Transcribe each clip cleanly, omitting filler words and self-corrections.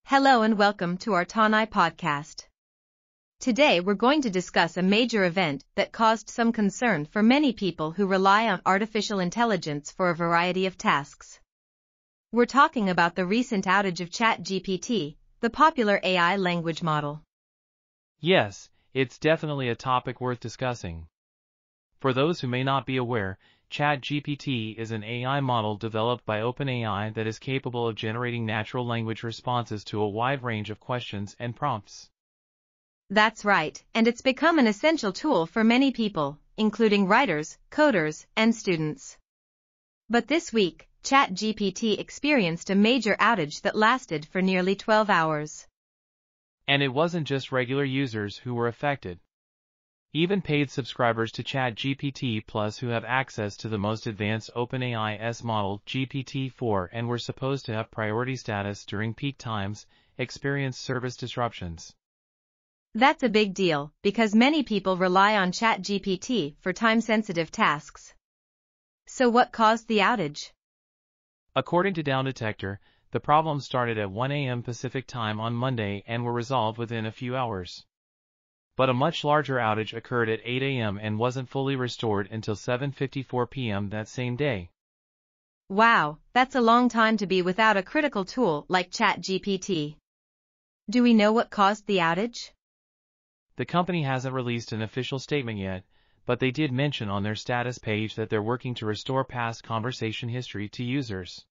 Hello and welcome to our TonAI podcast. Today we're going to discuss a major event that caused some concern for many people who rely on artificial intelligence for a variety of tasks. We're talking about the recent outage of ChatGPT, the popular AI language model. Yes, it's definitely a topic worth discussing. For those who may not be aware, ChatGPT is an AI model developed by OpenAI that is capable of generating natural language responses to a wide range of questions and prompts. That's right, and it's become an essential tool for many people, including writers, coders, and students. But this week, ChatGPT experienced a major outage that lasted for nearly 12 hours. And it wasn't just regular users who were affected. Even paid subscribers to ChatGPT+ who have access to the most advanced OpenAI's model, GPT-4, and were supposed to have priority status during peak times, experienced service disruptions. That's a big deal, because many people rely on ChatGPT for time-sensitive tasks. So what caused the outage? According to Down Detector, the problem started at 1 a.m. Pacific time on Monday and were resolved within a few hours. But a much larger outage occurred at 8 a.m. and wasn't fully restored until 7:54 p.m. that same day. Wow, that's a long time to be without a critical tool like ChatGPT. Do we know what caused the outage? The company hasn't released an official statement yet, but they did mention on their status page that they're working to restore past conversation history to users.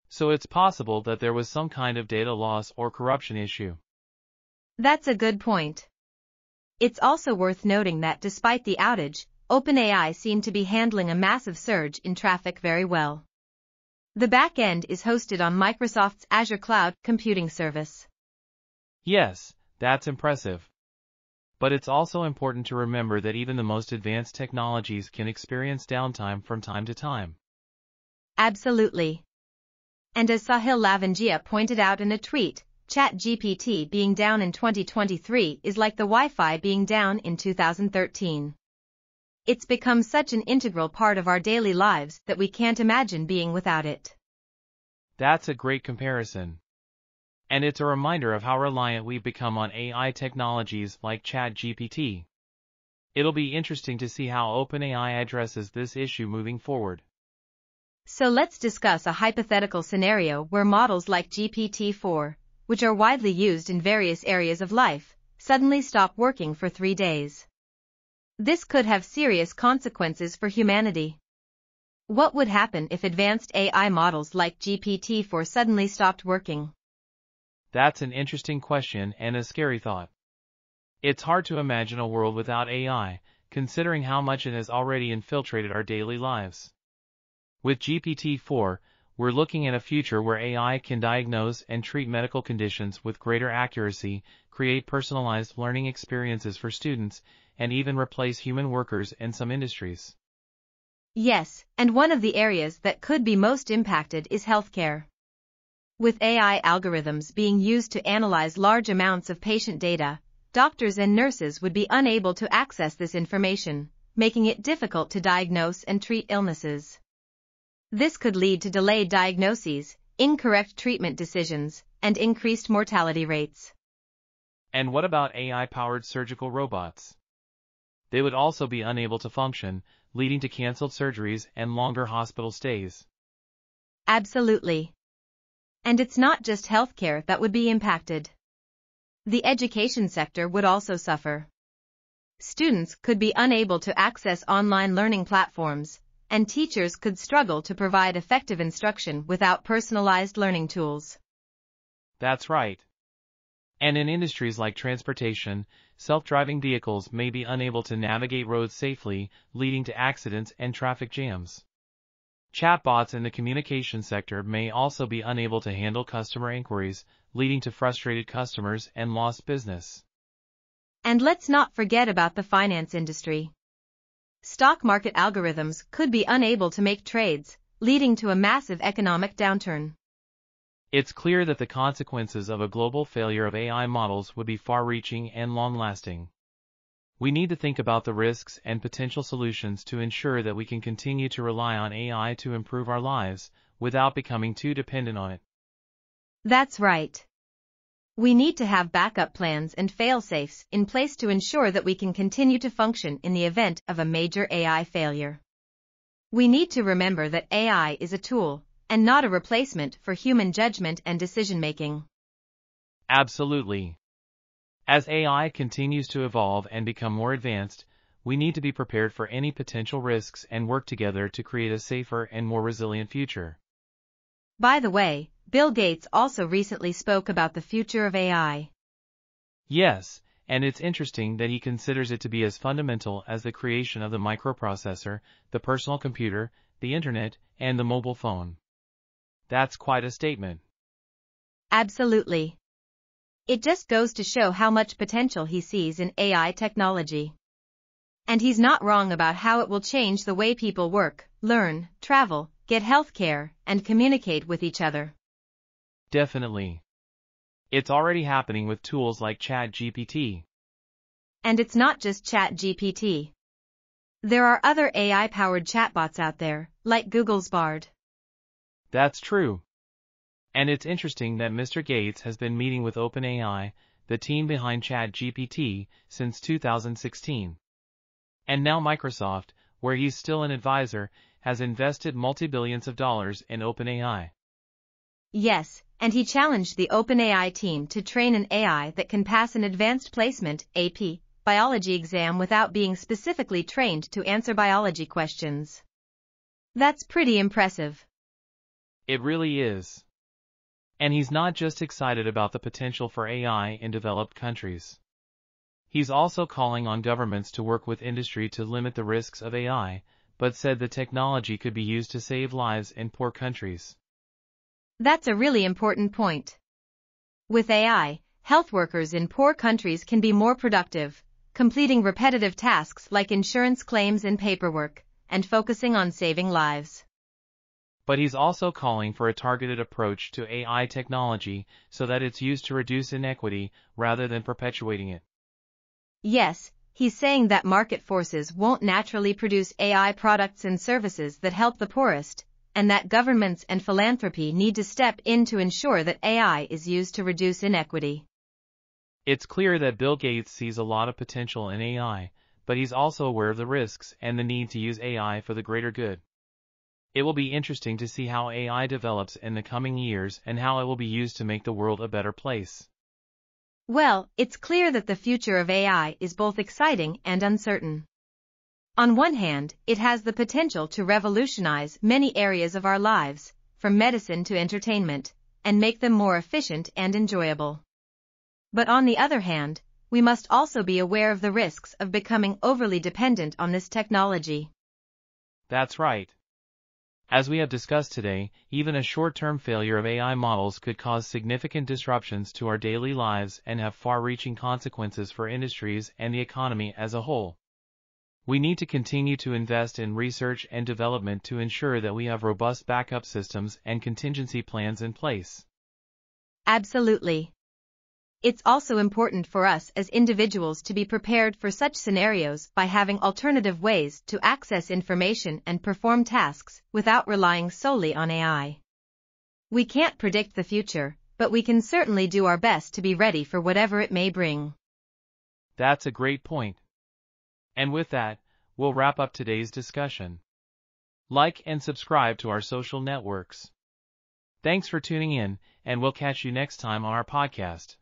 So it's possible that there was some kind of data loss or corruption issue. That's a good point. It's also worth noting that despite the outage, OpenAI seemed to be handling a massive surge in traffic very well. The back end is hosted on Microsoft's Azure Cloud Computing Service. Yes, that's impressive. But it's also important to remember that even the most advanced technologies can experience downtime from time to time. Absolutely. And as Sahil Lavangia pointed out in a tweet, ChatGPT being down in 2023 is like the Wi-Fi being down in 2013. It's become such an integral part of our daily lives that we can't imagine being without it. That's a great comparison. And it's a reminder of how reliant we've become on AI technologies like ChatGPT. It'll be interesting to see how OpenAI addresses this issue moving forward. So let's discuss a hypothetical scenario where models like GPT-4, which are widely used in various areas of life, suddenly stop working for 3 days. This could have serious consequences for humanity. What would happen if advanced AI models like GPT-4 suddenly stopped working? That's an interesting question and a scary thought. It's hard to imagine a world without AI, considering how much it has already infiltrated our daily lives. With GPT-4, we're looking at a future where AI can diagnose and treat medical conditions with greater accuracy, create personalized learning experiences for students, and even replace human workers in some industries. Yes, and one of the areas that could be most impacted is healthcare. With AI algorithms being used to analyze large amounts of patient data, doctors and nurses would be unable to access this information, making it difficult to diagnose and treat illnesses. This could lead to delayed diagnoses, incorrect treatment decisions, and increased mortality rates. And what about AI-powered surgical robots? They would also be unable to function, leading to canceled surgeries and longer hospital stays. Absolutely. And it's not just healthcare that would be impacted. The education sector would also suffer. Students could be unable to access online learning platforms, and teachers could struggle to provide effective instruction without personalized learning tools. That's right. And in industries like transportation, self-driving vehicles may be unable to navigate roads safely, leading to accidents and traffic jams. Chatbots in the communication sector may also be unable to handle customer inquiries, leading to frustrated customers and lost business. And let's not forget about the finance industry. Stock market algorithms could be unable to make trades, leading to a massive economic downturn. It's clear that the consequences of a global failure of AI models would be far-reaching and long-lasting. We need to think about the risks and potential solutions to ensure that we can continue to rely on AI to improve our lives, without becoming too dependent on it. That's right. We need to have backup plans and fail-safes in place to ensure that we can continue to function in the event of a major AI failure. We need to remember that AI is a tool, and not a replacement for human judgment and decision-making. Absolutely. As AI continues to evolve and become more advanced, we need to be prepared for any potential risks and work together to create a safer and more resilient future. By the way, Bill Gates also recently spoke about the future of AI. Yes, and it's interesting that he considers it to be as fundamental as the creation of the microprocessor, the personal computer, the internet, and the mobile phone. That's quite a statement. Absolutely. It just goes to show how much potential he sees in AI technology. And he's not wrong about how it will change the way people work, learn, travel, get healthcare, and communicate with each other. Definitely. It's already happening with tools like ChatGPT. And it's not just ChatGPT. There are other AI-powered chatbots out there, like Google's Bard. That's true. And it's interesting that Mr. Gates has been meeting with OpenAI, the team behind ChatGPT, since 2016. And now Microsoft, where he's still an advisor, has invested multi-billions of dollars in OpenAI. Yes, and he challenged the OpenAI team to train an AI that can pass an advanced placement (AP) biology exam without being specifically trained to answer biology questions. That's pretty impressive. It really is. And he's not just excited about the potential for AI in developed countries. He's also calling on governments to work with industry to limit the risks of AI, but said the technology could be used to save lives in poor countries. That's a really important point. With AI, health workers in poor countries can be more productive, completing repetitive tasks like insurance claims and paperwork, and focusing on saving lives. But he's also calling for a targeted approach to AI technology so that it's used to reduce inequity rather than perpetuating it. Yes, he's saying that market forces won't naturally produce AI products and services that help the poorest, and that governments and philanthropy need to step in to ensure that AI is used to reduce inequity. It's clear that Bill Gates sees a lot of potential in AI, but he's also aware of the risks and the need to use AI for the greater good. It will be interesting to see how AI develops in the coming years and how it will be used to make the world a better place. Well, it's clear that the future of AI is both exciting and uncertain. On one hand, it has the potential to revolutionize many areas of our lives, from medicine to entertainment, and make them more efficient and enjoyable. But on the other hand, we must also be aware of the risks of becoming overly dependent on this technology. That's right. As we have discussed today, even a short-term failure of AI models could cause significant disruptions to our daily lives and have far-reaching consequences for industries and the economy as a whole. We need to continue to invest in research and development to ensure that we have robust backup systems and contingency plans in place. Absolutely. It's also important for us as individuals to be prepared for such scenarios by having alternative ways to access information and perform tasks without relying solely on AI. We can't predict the future, but we can certainly do our best to be ready for whatever it may bring. That's a great point. And with that, we'll wrap up today's discussion. Like and subscribe to our social networks. Thanks for tuning in, and we'll catch you next time on our podcast.